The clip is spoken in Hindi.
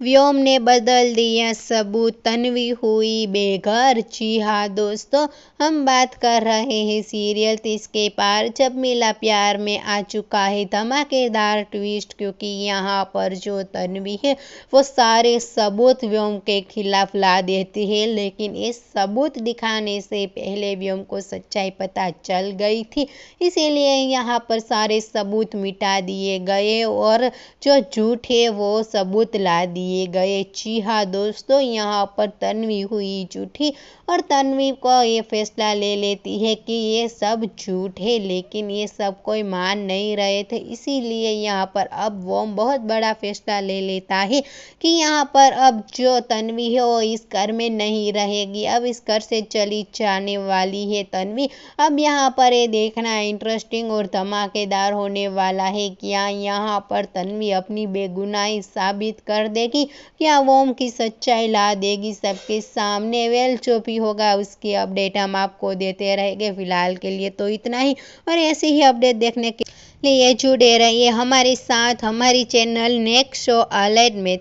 व्योम ने बदल दिया सबूत, तन्वी हुई बेघर। जी हाँ दोस्तों, हम बात कर रहे हैं सीरियल 30 के पार जब मिला प्यार में आ चुका है धमाकेदार ट्विस्ट, क्योंकि यहाँ पर जो तन्वी है वो सारे सबूत व्योम के खिलाफ ला देती है। लेकिन इस सबूत दिखाने से पहले व्योम को सच्चाई पता चल गई थी, इसीलिए यहाँ पर सारे सबूत मिटा दिए गए और जो झूठ है वो सबूत ला दिए गए। जी हाँ दोस्तों, यहाँ पर तन्वी हुई झूठी और तन्वी को ये फैसला ले लेती है कि ये सब झूठ है, लेकिन ये सब कोई मान नहीं रहे थे। इसीलिए यहाँ पर अब वो बहुत बड़ा फैसला ले लेता है कि यहाँ पर अब जो तन्वी है वो इस घर में नहीं रहेगी, अब इस घर से चली जाने वाली है तन्वी। अब यहाँ पर ये देखना इंटरेस्टिंग और धमाकेदार होने वाला है, क्या यहाँ पर तन्वी अपनी बेगुनाही साबित कर देगी, क्या वोम की सच्चाई ला देगी सबके सामने। वेल, जो भी होगा उसकी अपडेट हम आपको देते रहेंगे। फिलहाल के लिए तो इतना ही, और ऐसे ही अपडेट देखने के लिए जुड़े रहिए हमारे साथ, हमारी चैनल नेक्स्ट शो अलर्ट में।